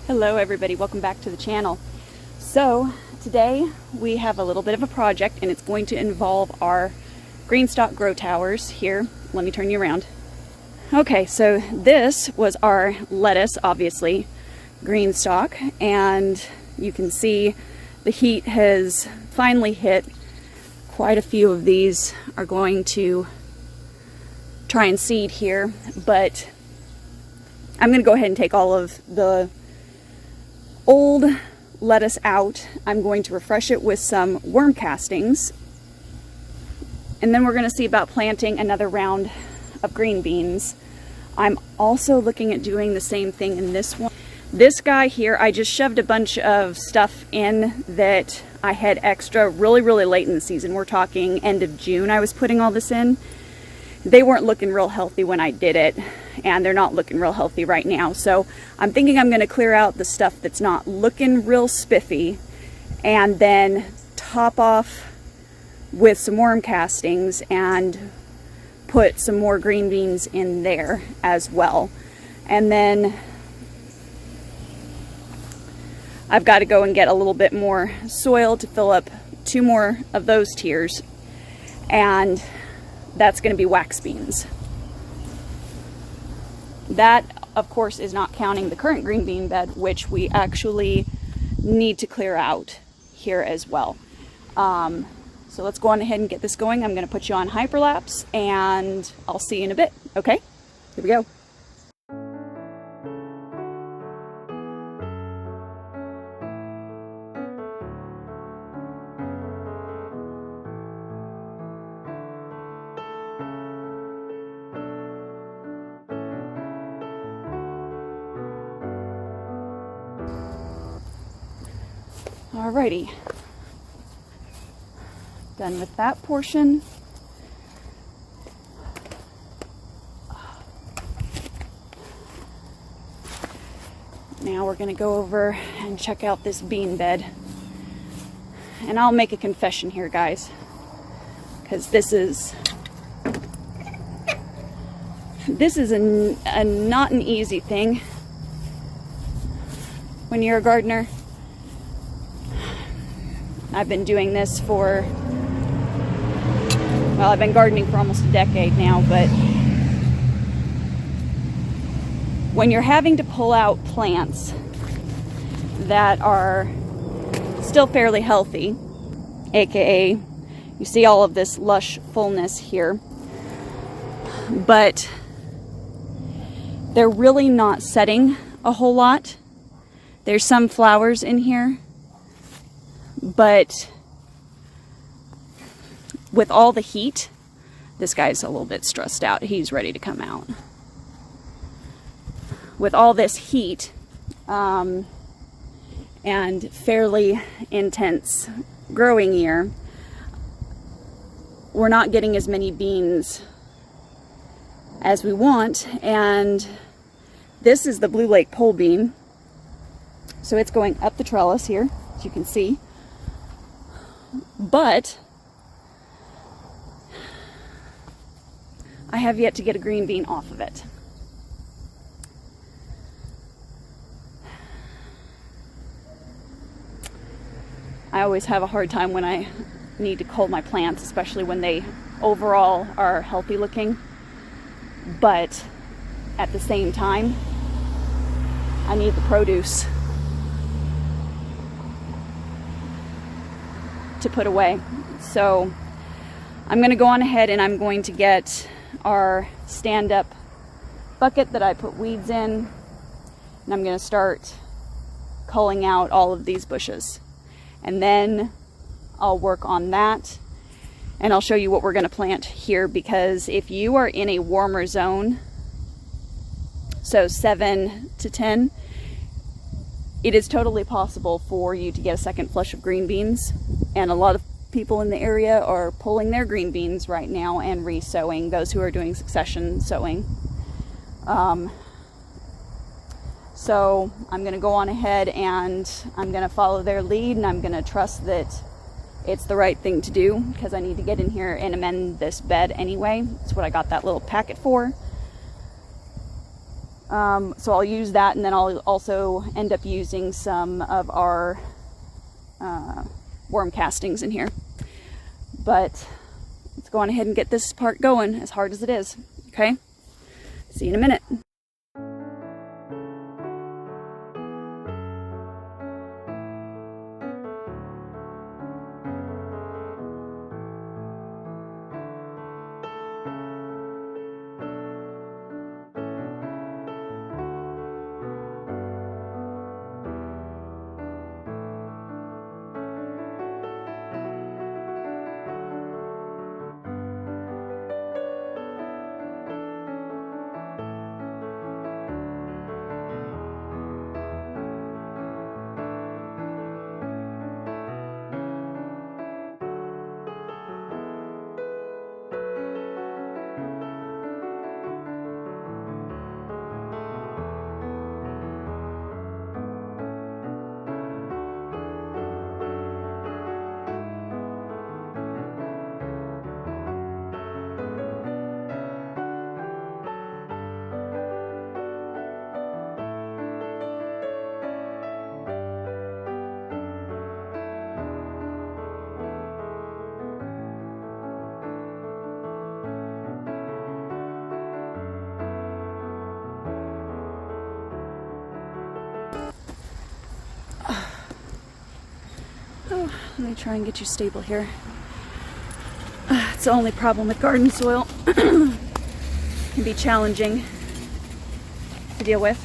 Hello everybody, welcome back to the channel. So today we have a little bit of a project and it's going to involve our green stalk grow towers here. Let me turn you around. Okay, so this was our lettuce, obviously, green stalk, and you can see the heat has finally hit. Quite a few of these are going to try and seed here, but I'm going to go ahead and take all of the old lettuce out. I'm going to refresh it with some worm castings, and then we're going to see about planting another round of green beans. I'm also looking at doing the same thing in this one. This guy here, I just shoved a bunch of stuff in that I had extra really late in the season. We're talking end of June I was putting all this in. They weren't looking real healthy when I did it, and they're not looking real healthy right now. So I'm thinking I'm going to clear out the stuff that's not looking real spiffy and then top off with some worm castings and put some more green beans in there as well. And then I've got to go and get a little bit more soil to fill up 2 more of those tiers, and that's going to be wax beans. That, of course, is not counting the current green bean bed, which we actually need to clear out here as well. So let's go on ahead and get this going. I'm going to put you on hyperlapse, and I'll see you in a bit. Okay, here we go. Alrighty, done with that portion. Now we're going to go over and check out this bean bed. And I'll make a confession here, guys, because this is not an easy thing when you're a gardener. I've been doing this for, well, I've been gardening for almost a decade now, but when you're having to pull out plants that are still fairly healthy, aka you see all of this lush fullness here, but they're really not setting a whole lot. There's some flowers in here, but with all the heat, this guy's a little bit stressed out. He's ready to come out. With all this heat and fairly intense growing year, we're not getting as many beans as we want. And this is the Blue Lake pole bean. So it's going up the trellis here, as you can see. But I have yet to get a green bean off of it. I always have a hard time when I need to cull my plants, especially when they overall are healthy looking. But at the same time, I need the produce to put away. So I'm going to go on ahead and I'm going to get our stand-up bucket that I put weeds in, and I'm going to start culling out all of these bushes, and then I'll work on that and I'll show you what we're going to plant here, because if you are in a warmer zone, so 7 to 10, it is totally possible for you to get a second flush of green beans. And a lot of people in the area are pulling their green beans right now and re-sowing, those who are doing succession sowing. So I'm going to go on ahead and I'm going to follow their lead, and I'm going to trust that it's the right thing to do, because I need to get in here and amend this bed anyway. That's what I got that little packet for. So I'll use that, and then I'll also end up using some of our worm castings in here. But let's go on ahead and get this part going, as hard as it is. Okay? See you in a minute. Oh, let me try and get you stable here. It's the only problem with garden soil. It can be challenging to deal with.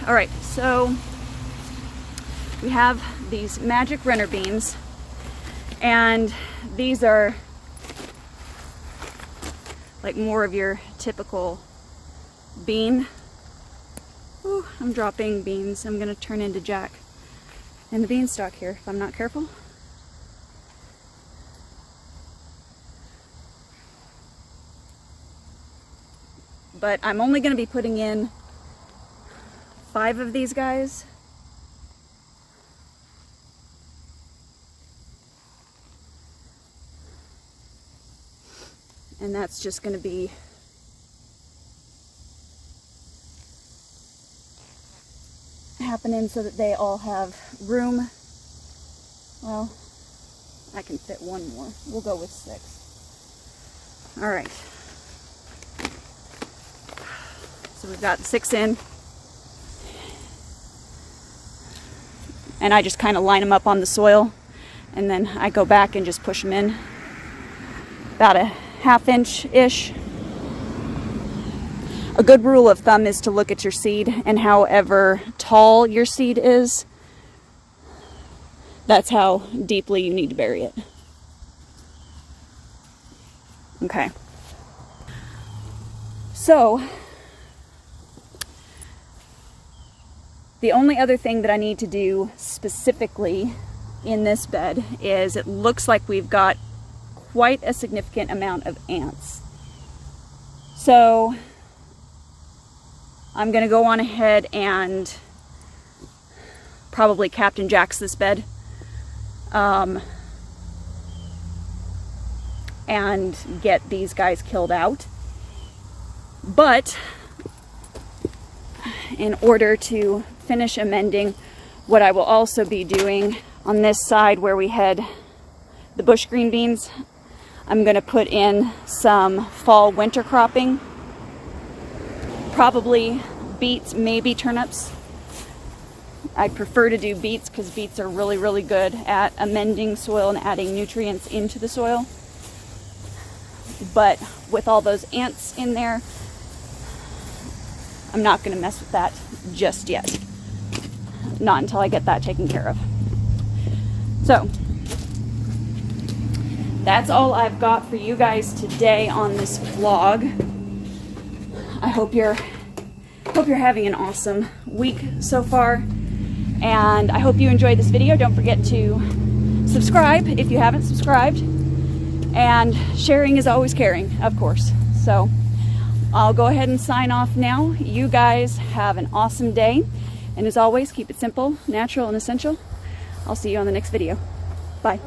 All right, so we have these magic runner beans, and these are like more of your typical bean. Ooh, I'm dropping beans. I'm gonna turn into Jack in the beanstalk here if I'm not careful. But I'm only going to be putting in 5 of these guys. And that's just going to be happening so that they all have room. Well, I can fit one more. We'll go with 6. All right. So we've got 6 in. And I just kind of line them up on the soil, and then I go back and just push them in about a 1/2 inch-ish. A good rule of thumb is to look at your seed, and however tall your seed is, that's how deeply you need to bury it. Okay. So, the only other thing that I need to do specifically in this bed is it looks like we've got quite a significant amount of ants. So, I'm going to go on ahead and probably Captain Jack's this bed. And get these guys killed out. But in order to finish amending, what I will also be doing on this side where we had the bush green beans, I'm going to put in some fall winter cropping. Probably beets, maybe turnips. I prefer to do beets because beets are really, really good at amending soil and adding nutrients into the soil. But with all those ants in there, I'm not going to mess with that just yet. Not until I get that taken care of. So, that's all I've got for you guys today on this vlog. I hope you're having an awesome week so far, and I hope you enjoyed this video. Don't forget to subscribe if you haven't subscribed, and sharing is always caring, of course. So I'll go ahead and sign off now. You guys have an awesome day, and as always, keep it simple, natural, and essential. I'll see you on the next video. Bye.